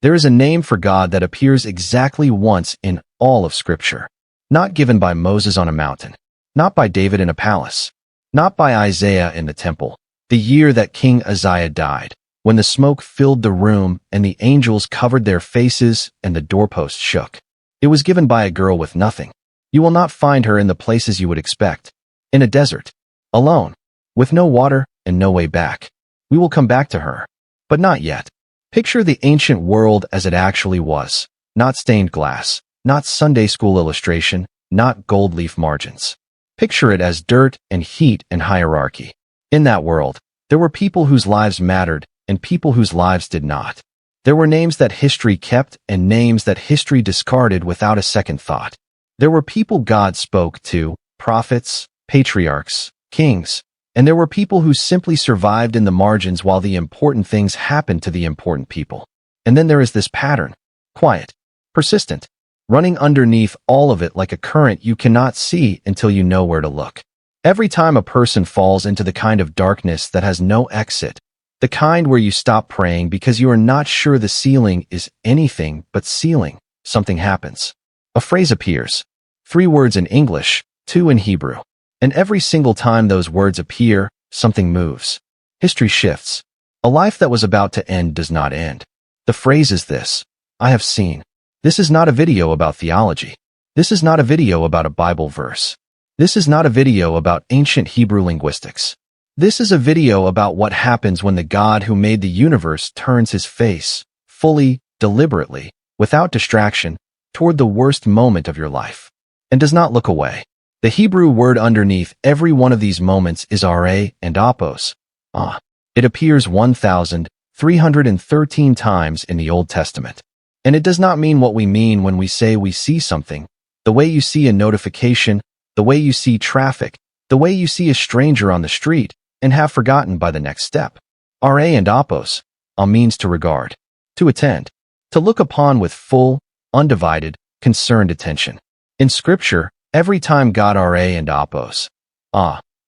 There is a name for God that appears exactly once in all of Scripture. Not given by Moses on a mountain, not by David in a palace, not by Isaiah in the temple. The year that King Uzziah died, when the smoke filled the room and the angels covered their faces and the doorpost shook. It was given by a girl with nothing. You will not find her in the places you would expect. In a desert, alone, with no water and no way back. We will come back to her, but not yet. Picture the ancient world as it actually was, not stained glass, not Sunday school illustration, not gold leaf margins. Picture it as dirt and heat and hierarchy. In that world, there were people whose lives mattered and people whose lives did not. There were names that history kept and names that history discarded without a second thought. There were people God spoke to, prophets, patriarchs, kings, and there were people who simply survived in the margins while the important things happened to the important people. And then there is this pattern, quiet, persistent, running underneath all of it like a current you cannot see until you know where to look. Every time a person falls into the kind of darkness that has no exit, the kind where you stop praying because you are not sure the ceiling is anything but ceiling, something happens. A phrase appears. 3 words in English, 2 in Hebrew. And every single time those words appear, something moves. History shifts. A life that was about to end does not end. The phrase is this: I have seen. This is not a video about theology. This is not a video about a Bible verse. This is not a video about ancient Hebrew linguistics. This is a video about what happens when the God who made the universe turns his face, fully, deliberately, without distraction, toward the worst moment of your life, and does not look away. The Hebrew word underneath every one of these moments is ra and apos. It appears 1,313 times in the Old Testament. And it does not mean what we mean when we say we see something, the way you see a notification, the way you see traffic, the way you see a stranger on the street, and have forgotten by the next step. Ra and apos means to regard, to attend, to look upon with full, undivided, concerned attention. In Scripture, every time God ra and apos,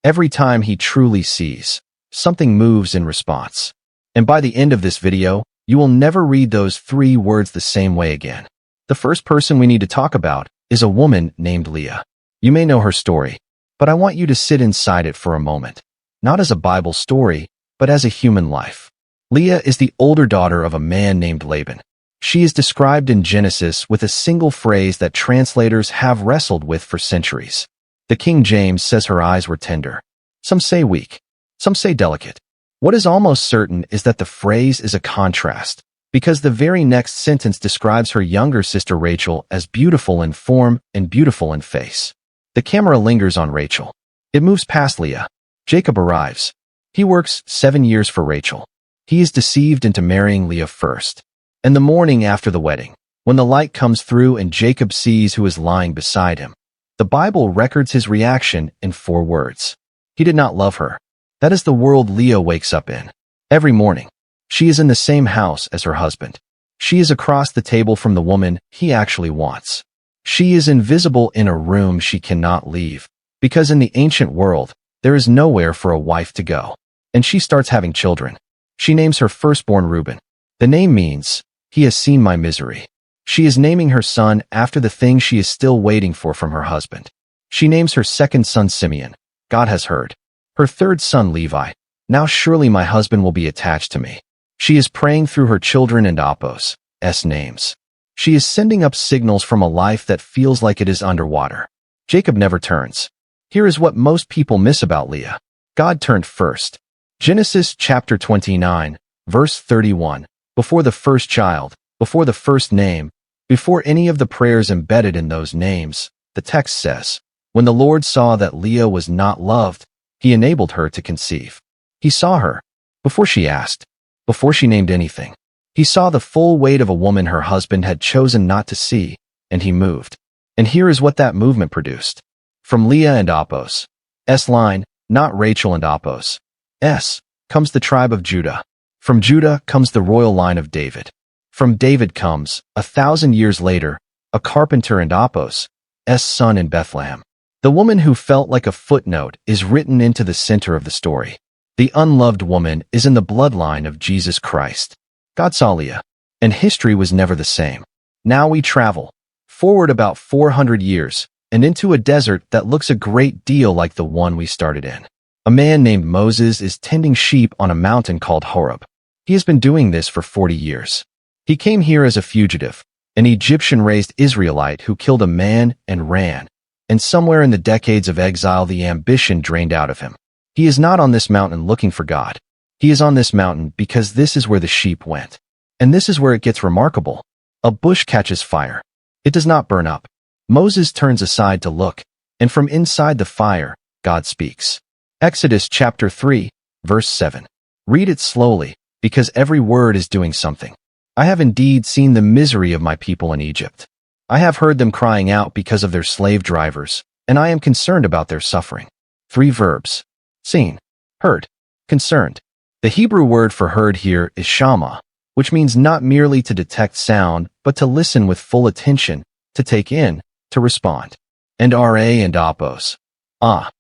every time he truly sees, something moves in response. And by the end of this video, you will never read those 3 words the same way again. The first person we need to talk about is a woman named Leah. You may know her story, but I want you to sit inside it for a moment. Not as a Bible story, but as a human life. Leah is the older daughter of a man named Laban. She is described in Genesis with a single phrase that translators have wrestled with for centuries. The King James says her eyes were tender. Some say weak. Some say delicate. What is almost certain is that the phrase is a contrast, because the very next sentence describes her younger sister Rachel as beautiful in form and beautiful in face. The camera lingers on Rachel. It moves past Leah. Jacob arrives. He works 7 years for Rachel. He is deceived into marrying Leah first. And the morning after the wedding, when the light comes through and Jacob sees who is lying beside him, the Bible records his reaction in 4 words. He did not love her. That is the world Leah wakes up in. Every morning, she is in the same house as her husband. She is across the table from the woman he actually wants. She is invisible in a room she cannot leave, because in the ancient world, there is nowhere for a wife to go. And she starts having children. She names her firstborn Reuben. The name means, he has seen my misery. She is naming her son after the thing she is still waiting for from her husband. She names her second son Simeon. God has heard. Her third son Levi. Now surely my husband will be attached to me. She is praying through her children and apos, names. She is sending up signals from a life that feels like it is underwater. Jacob never turns. Here is what most people miss about Leah. God turned first. Genesis chapter 29, verse 31. Before the first child, before the first name, before any of the prayers embedded in those names, the text says, when the Lord saw that Leah was not loved, he enabled her to conceive. He saw her, before she asked, before she named anything. He saw the full weight of a woman her husband had chosen not to see, and he moved. And here is what that movement produced. From Leah and Apos, line, not Rachel and Apos, comes the tribe of Judah. From Judah comes the royal line of David. From David comes, 1,000 years later, a carpenter and Apos, son in Bethlehem. The woman who felt like a footnote is written into the center of the story. The unloved woman is in the bloodline of Jesus Christ. God saw Leah. and history was never the same. Now we travel forward about 400 years and into a desert that looks a great deal like the one we started in. A man named Moses is tending sheep on a mountain called Horeb. He has been doing this for 40 years. He came here as a fugitive, an Egyptian-raised Israelite who killed a man and ran, and somewhere in the decades of exile the ambition drained out of him. He is not on this mountain looking for God. He is on this mountain because this is where the sheep went. And this is where it gets remarkable. A bush catches fire. It does not burn up. Moses turns aside to look, and from inside the fire, God speaks. Exodus chapter 3, verse 7. Read it slowly, because every word is doing something. I have indeed seen the misery of my people in Egypt. I have heard them crying out because of their slave drivers, and I am concerned about their suffering. 3 verbs. Seen, heard, concerned. The Hebrew word for heard here is shama, which means not merely to detect sound, but to listen with full attention, to take in, to respond. And ra and apos,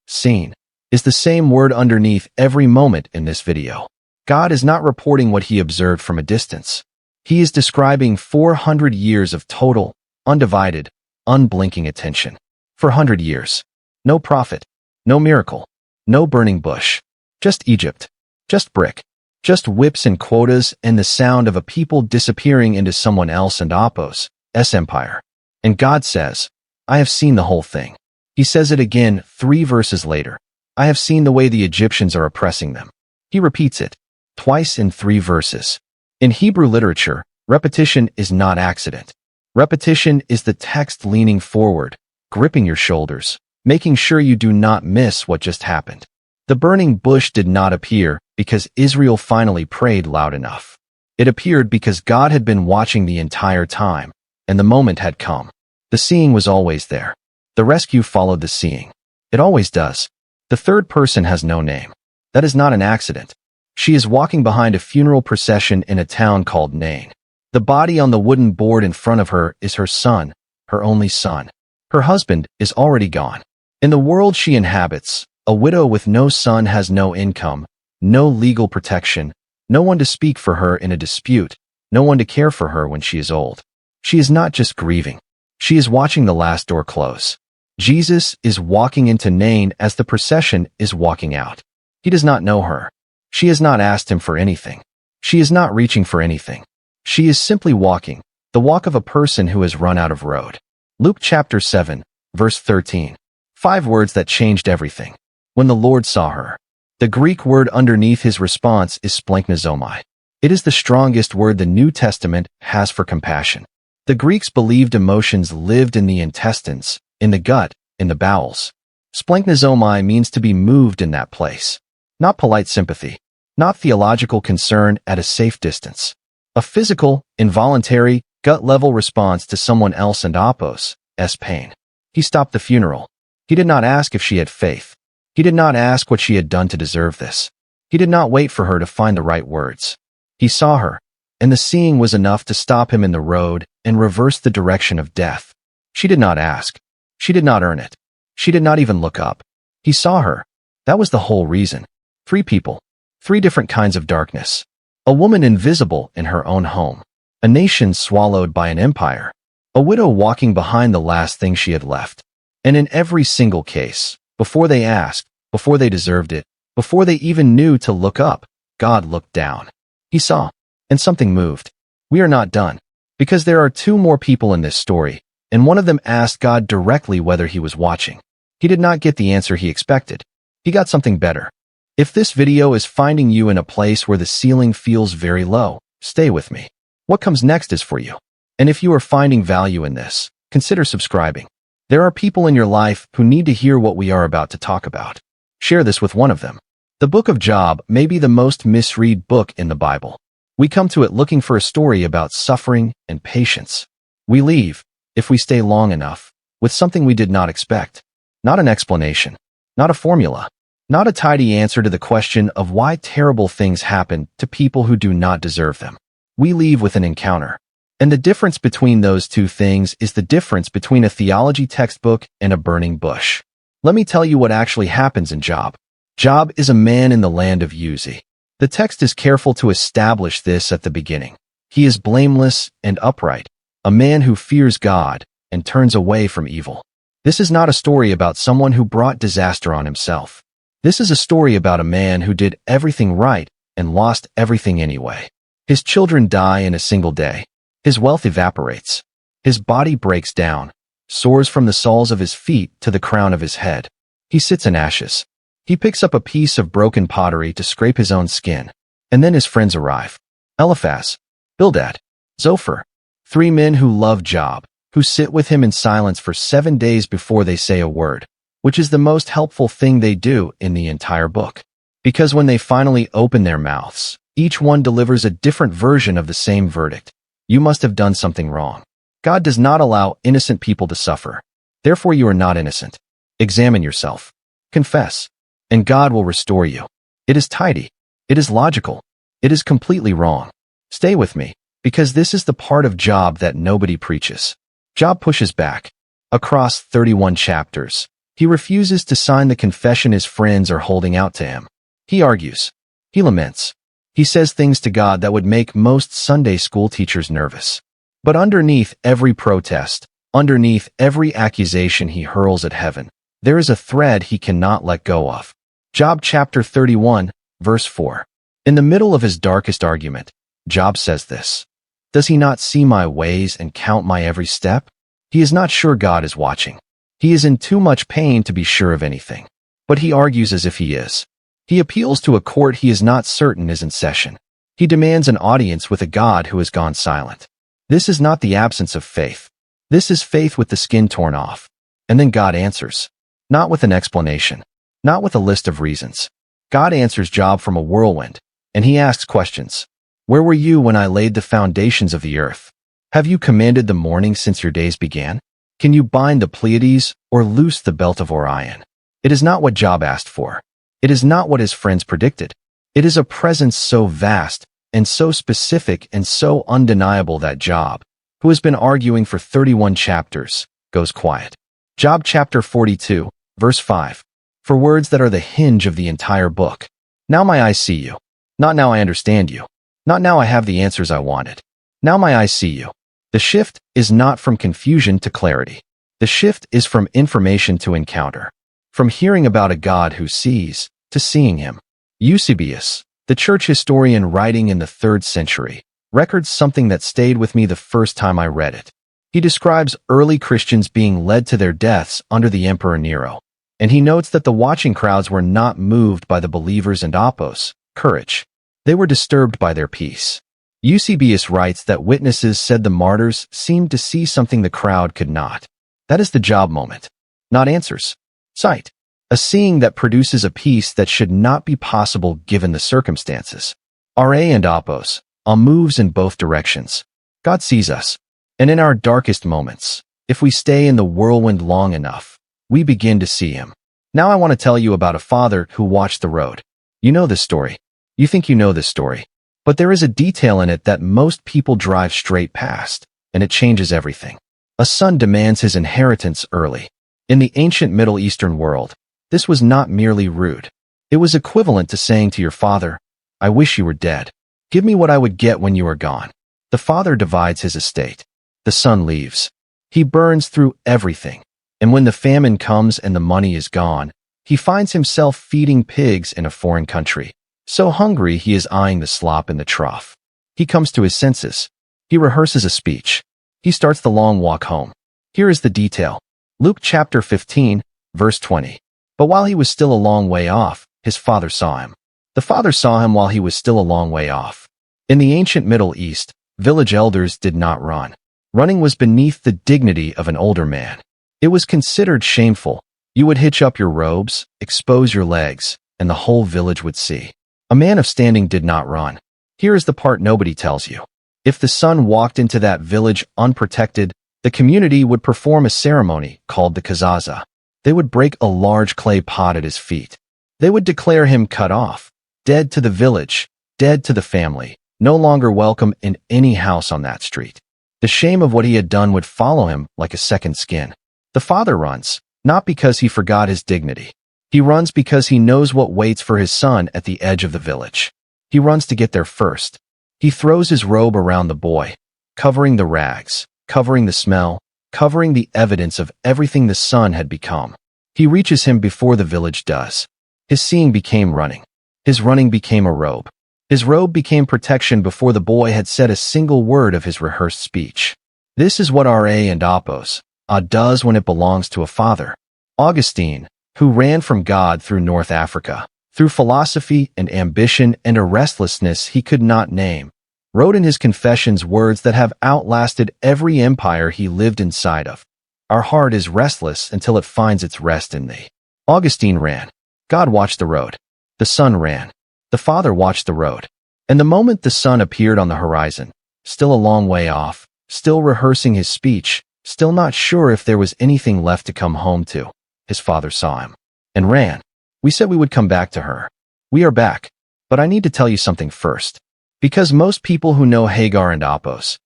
seen, is the same word underneath every moment in this video. God is not reporting what he observed from a distance. He is describing 400 years of total, undivided, unblinking attention. 400 years. No prophet, no miracle, no burning bush. Just Egypt. Just brick. Just whips and quotas and the sound of a people disappearing into someone else and Apos' empire. And God says, I have seen the whole thing. He says it again 3 verses later. I have seen the way the Egyptians are oppressing them. He repeats it twice in 3 verses. In Hebrew literature, repetition is not accident. Repetition is the text leaning forward, gripping your shoulders, making sure you do not miss what just happened. The burning bush did not appear because Israel finally prayed loud enough. It appeared because God had been watching the entire time, and the moment had come. The seeing was always there. The rescue followed the seeing. It always does. The third person has no name. That is not an accident. She is walking behind a funeral procession in a town called Nain. The body on the wooden board in front of her is her son, her only son. Her husband is already gone. In the world she inhabits, a widow with no son has no income, no legal protection, no one to speak for her in a dispute, no one to care for her when she is old. She is not just grieving. She is watching the last door close. Jesus is walking into Nain as the procession is walking out. He does not know her. She has not asked him for anything. She is not reaching for anything. She is simply walking, the walk of a person who has run out of road. Luke chapter 7, verse 13. 5 words that changed everything. When the Lord saw her. The Greek word underneath his response is splanchnizomai. It is the strongest word the New Testament has for compassion. The Greeks believed emotions lived in the intestines, in the gut, in the bowels. Splanchnizomai means to be moved in that place. Not polite sympathy. Not theological concern at a safe distance. A physical, involuntary, gut-level response to someone else and Apos' pain. He stopped the funeral. He did not ask if she had faith. He did not ask what she had done to deserve this. He did not wait for her to find the right words. He saw her, and the seeing was enough to stop him in the road and reverse the direction of death. She did not ask. She did not earn it. She did not even look up. He saw her. That was the whole reason. 3 people. 3 different kinds of darkness. A woman invisible in her own home. A nation swallowed by an empire. A widow walking behind the last thing she had left. And in every single case, before they asked, before they deserved it, before they even knew to look up, God looked down. He saw, and something moved. We are not done, because there are 2 more people in this story, and one of them asked God directly whether he was watching. He did not get the answer he expected. He got something better. If this video is finding you in a place where the ceiling feels very low, stay with me. What comes next is for you. And if you are finding value in this, consider subscribing. There are people in your life who need to hear what we are about to talk about. Share this with one of them. The book of Job may be the most misread book in the Bible. We come to it looking for a story about suffering and patience. We leave, if we stay long enough, with something we did not expect. Not an explanation. Not a formula. Not a tidy answer to the question of why terrible things happen to people who do not deserve them. We leave with an encounter. And the difference between those 2 things is the difference between a theology textbook and a burning bush. Let me tell you what actually happens in Job. Job is a man in the land of Uzi. The text is careful to establish this at the beginning. He is blameless and upright, a man who fears God and turns away from evil. This is not a story about someone who brought disaster on himself. This is a story about a man who did everything right and lost everything anyway. His children die in a single day. His wealth evaporates. His body breaks down, soars from the soles of his feet to the crown of his head. He sits in ashes. He picks up a piece of broken pottery to scrape his own skin. And then his friends arrive. Eliphaz, Bildad, Zophar, 3 men who love Job, who sit with him in silence for 7 days before they say a word, which is the most helpful thing they do in the entire book. Because when they finally open their mouths, each one delivers a different version of the same verdict. You must have done something wrong. God does not allow innocent people to suffer. Therefore you are not innocent. Examine yourself. Confess. And God will restore you. It is tidy. It is logical. It is completely wrong. Stay with me, because this is the part of Job that nobody preaches. Job pushes back. Across 31 chapters, he refuses to sign the confession his friends are holding out to him. He argues. He laments. He says things to God that would make most Sunday school teachers nervous. But underneath every protest, underneath every accusation he hurls at heaven, there is a thread he cannot let go of. Job chapter 31, verse 4. In the middle of his darkest argument, Job says this. Does he not see my ways and count my every step? He is not sure God is watching. He is in too much pain to be sure of anything. But he argues as if he is. He appeals to a court he is not certain is in session. He demands an audience with a God who has gone silent. This is not the absence of faith. This is faith with the skin torn off. And then God answers. Not with an explanation. Not with a list of reasons. God answers Job from a whirlwind, and he asks questions. Where were you when I laid the foundations of the earth? Have you commanded the morning since your days began? Can you bind the Pleiades or loose the belt of Orion? It is not what Job asked for. It is not what his friends predicted. It is a presence so vast and so specific and so undeniable that Job, who has been arguing for 31 chapters, goes quiet. Job chapter 42, verse 5. For words that are the hinge of the entire book. Now my eyes see you. Not now I understand you. Not now I have the answers I wanted. Now my eyes see you. The shift is not from confusion to clarity. The shift is from information to encounter. From hearing about a God who sees, to seeing him. Eusebius, the church historian writing in the 3rd century, records something that stayed with me the first time I read it. He describes early Christians being led to their deaths under the Emperor Nero. And he notes that the watching crowds were not moved by the believers and oppos, courage. They were disturbed by their peace. Eusebius writes that witnesses said the martyrs seemed to see something the crowd could not. That is the Job moment. Not answers. Sight. A seeing that produces a peace that should not be possible given the circumstances. Ra and oppos, moves in both directions. God sees us. And in our darkest moments, if we stay in the whirlwind long enough, we begin to see him. Now I want to tell you about a father who watched the road. You know this story. You think you know this story. But there is a detail in it that most people drive straight past, and it changes everything. A son demands his inheritance early. In the ancient Middle Eastern world, this was not merely rude. It was equivalent to saying to your father, I wish you were dead. Give me what I would get when you are gone. The father divides his estate. The son leaves. He burns through everything. And when the famine comes and the money is gone, he finds himself feeding pigs in a foreign country. So hungry he is eyeing the slop in the trough. He comes to his senses. He rehearses a speech. He starts the long walk home. Here is the detail. Luke chapter 15, verse 20. But while he was still a long way off, his father saw him. The father saw him while he was still a long way off. In the ancient Middle East, village elders did not run. Running was beneath the dignity of an older man. It was considered shameful. You would hitch up your robes, expose your legs, and the whole village would see. A man of standing did not run. Here is the part nobody tells you. If the son walked into that village unprotected, the community would perform a ceremony called the kazaza. They would break a large clay pot at his feet. They would declare him cut off, dead to the village, dead to the family, no longer welcome in any house on that street. The shame of what he had done would follow him like a second skin. The father runs, not because he forgot his dignity. He runs because he knows what waits for his son at the edge of the village. He runs to get there first. He throws his robe around the boy, covering the rags, covering the smell, covering the evidence of everything the son had become. He reaches him before the village does. His seeing became running. His running became a robe. His robe became protection before the boy had said a single word of his rehearsed speech. This is what Ra and Apos does when it belongs to a father. Augustine, who ran from God through North Africa, through philosophy and ambition and a restlessness he could not name, wrote in his Confessions words that have outlasted every empire he lived inside of. Our heart is restless until it finds its rest in thee. Augustine ran. God watched the road. The son ran. The father watched the road. And the moment the son appeared on the horizon, still a long way off, still rehearsing his speech, still not sure if there was anything left to come home to, his father saw him and ran. We said we would come back to her. We are back. But I need to tell you something first. Because most people who know Hagar and Apos'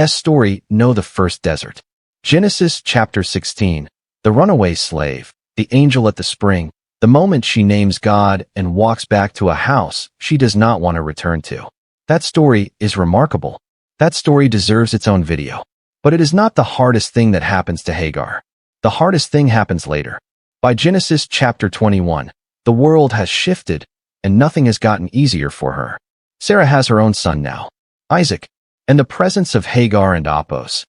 story know the first desert. Genesis chapter 16, the runaway slave, the angel at the spring, the moment she names God and walks back to a house she does not want to return to. That story is remarkable. That story deserves its own video. But it is not the hardest thing that happens to Hagar. The hardest thing happens later. By Genesis chapter 21, the world has shifted, and nothing has gotten easier for her. Sarah has her own son now, Isaac, and the presence of Hagar and Apos'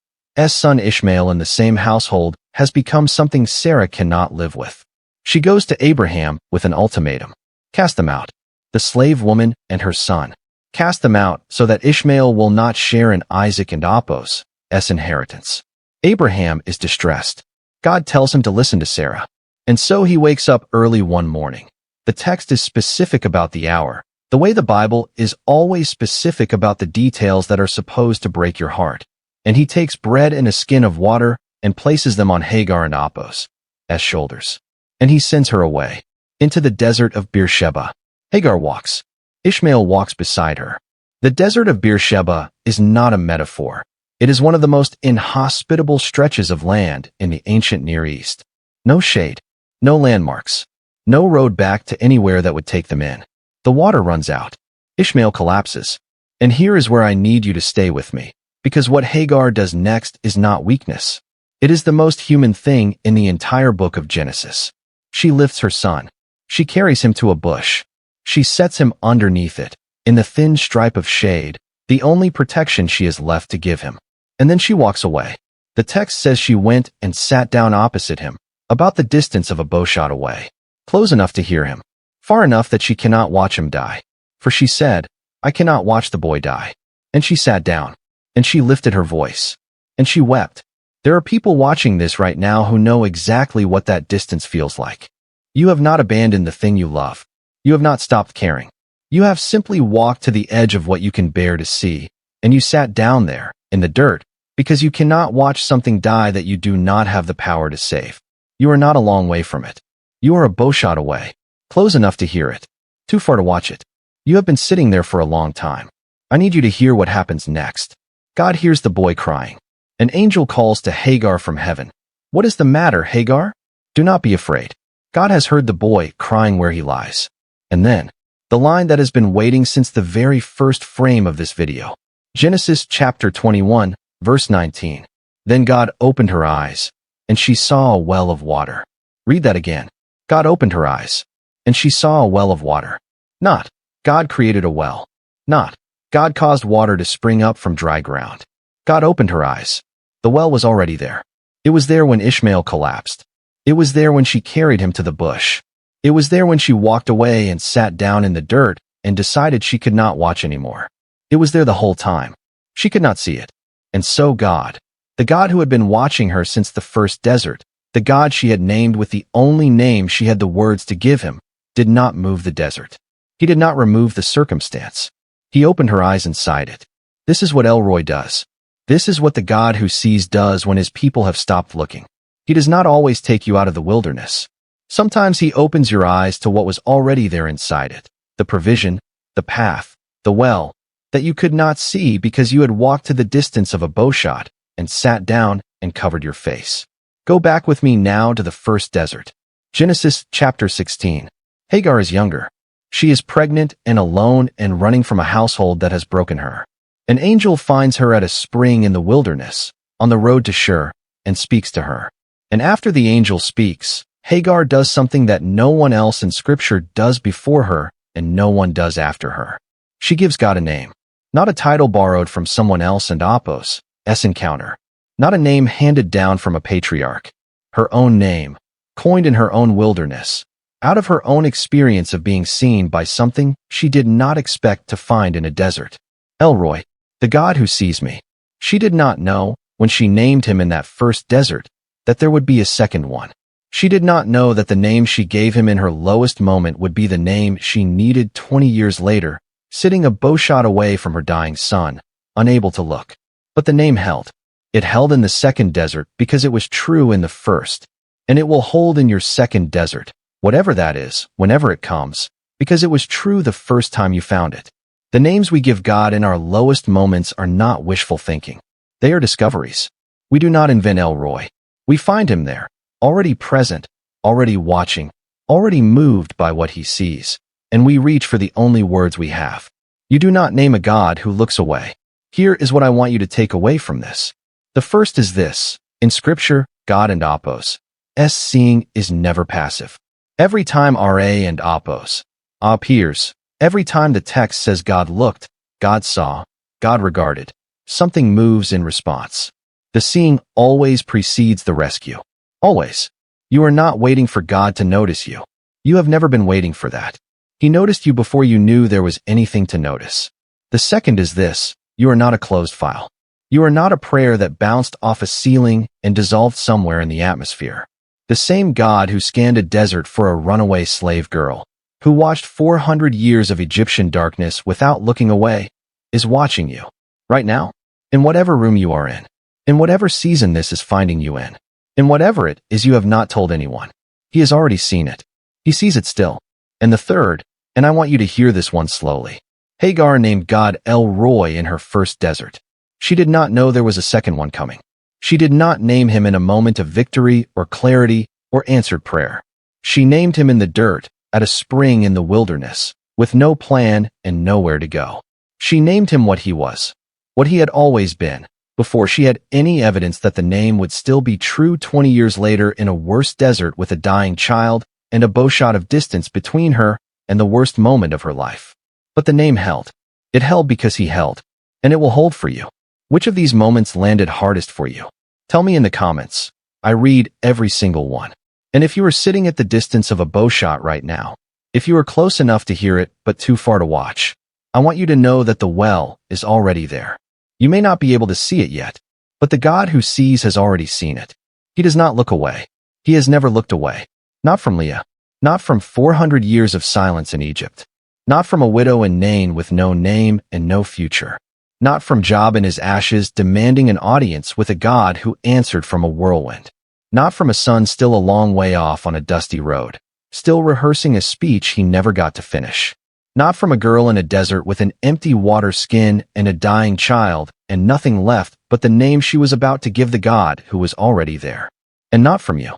son Ishmael in the same household has become something Sarah cannot live with. She goes to Abraham with an ultimatum. Cast them out. The slave woman and her son. Cast them out so that Ishmael will not share in Isaac and Apos' inheritance. Abraham is distressed. God tells him to listen to Sarah. And so he wakes up early one morning. The text is specific about the hour, the way the Bible is always specific about the details that are supposed to break your heart. And he takes bread and a skin of water and places them on Hagar and Apos' shoulders. And he sends her away, into the desert of Beersheba. Hagar walks. Ishmael walks beside her. The desert of Beersheba is not a metaphor. It is one of the most inhospitable stretches of land in the ancient Near East. No shade, no landmarks, no road back to anywhere that would take them in. The water runs out. Ishmael collapses. And here is where I need you to stay with me, because what Hagar does next is not weakness. It is the most human thing in the entire book of Genesis. She lifts her son. She carries him to a bush. She sets him underneath it, in the thin stripe of shade, the only protection she has left to give him. And then she walks away. The text says she went and sat down opposite him, about the distance of a bowshot away, close enough to hear him, far enough that she cannot watch him die. For she said, I cannot watch the boy die. And she sat down, and she lifted her voice, and she wept. There are people watching this right now who know exactly what that distance feels like. You have not abandoned the thing you love. You have not stopped caring. You have simply walked to the edge of what you can bear to see, and you sat down there, in the dirt, because you cannot watch something die that you do not have the power to save. You are not a long way from it. You are a bowshot away, close enough to hear it, too far to watch it. You have been sitting there for a long time. I need you to hear what happens next. God hears the boy crying. An angel calls to Hagar from heaven. What is the matter, Hagar? Do not be afraid. God has heard the boy crying where he lies. And then, the line that has been waiting since the very first frame of this video. Genesis chapter 21, verse 19. Then God opened her eyes, and she saw a well of water. Read that again. God opened her eyes, and she saw a well of water. Not, God created a well. Not, God caused water to spring up from dry ground. God opened her eyes. The well was already there. It was there when Ishmael collapsed. It was there when she carried him to the bush. It was there when she walked away and sat down in the dirt and decided she could not watch anymore. It was there the whole time. She could not see it. And so God, the God who had been watching her since the first desert, the God she had named with the only name she had the words to give him, did not move the desert. He did not remove the circumstance. He opened her eyes inside it. This is what Elroy does. This is what the God who sees does when his people have stopped looking. He does not always take you out of the wilderness. Sometimes he opens your eyes to what was already there inside it, the provision, the path, the well, that you could not see because you had walked to the distance of a bowshot and sat down and covered your face. Go back with me now to the first desert. Genesis chapter 16. Hagar is younger. She is pregnant and alone and running from a household that has broken her. An angel finds her at a spring in the wilderness, on the road to Shur, and speaks to her. And after the angel speaks, Hagar does something that no one else in Scripture does before her and no one does after her. She gives God a name. Not a title borrowed from someone else and Apos, encounter. Not a name handed down from a patriarch. Her own name, coined in her own wilderness, out of her own experience of being seen by something she did not expect to find in a desert. El Roi, the God who sees me. She did not know, when she named him in that first desert, that there would be a second one. She did not know that the name she gave him in her lowest moment would be the name she needed 20 years later, sitting a bowshot away from her dying son, unable to look. But the name held. It held in the second desert because it was true in the first, and it will hold in your second desert, whatever that is, whenever it comes, because it was true the first time you found it. The names we give God in our lowest moments are not wishful thinking. They are discoveries. We do not invent El Roi. We find him there, already present, already watching, already moved by what he sees, and we reach for the only words we have. You do not name a God who looks away. Here is what I want you to take away from this. The first is this. In Scripture, God and Apos, seeing is never passive. Every time Ra and Apos appears, every time the text says God looked, God saw, God regarded, something moves in response. The seeing always precedes the rescue. Always. You are not waiting for God to notice you. You have never been waiting for that. He noticed you before you knew there was anything to notice. The second is this. You are not a closed file. You are not a prayer that bounced off a ceiling and dissolved somewhere in the atmosphere. The same God who scanned a desert for a runaway slave girl, who watched 400 years of Egyptian darkness without looking away, is watching you. Right now. In whatever room you are in whatever season this is finding you in whatever it is you have not told anyone. He has already seen it. He sees it still. And the third, and I want you to hear this one slowly. Hagar named God El Roi in her first desert. She did not know there was a second one coming. She did not name him in a moment of victory or clarity or answered prayer. She named him in the dirt, at a spring in the wilderness, with no plan and nowhere to go. She named him what he was, what he had always been, before she had any evidence that the name would still be true 20 years later in a worse desert with a dying child and a bowshot of distance between her and the worst moment of her life. But the name held. It held because he held, and it will hold for you. Which of these moments landed hardest for you? Tell me in the comments. I read every single one. And if you are sitting at the distance of a bowshot right now, if you are close enough to hear it but too far to watch, I want you to know that the well is already there. You may not be able to see it yet, but the God who sees has already seen it. He does not look away. He has never looked away. Not from Leah. Not from 400 years of silence in Egypt. Not from a widow in Nain with no name and no future. Not from Job in his ashes demanding an audience with a God who answered from a whirlwind. Not from a son still a long way off on a dusty road, still rehearsing a speech he never got to finish. Not from a girl in a desert with an empty water skin and a dying child and nothing left but the name she was about to give the God who was already there. And not from you.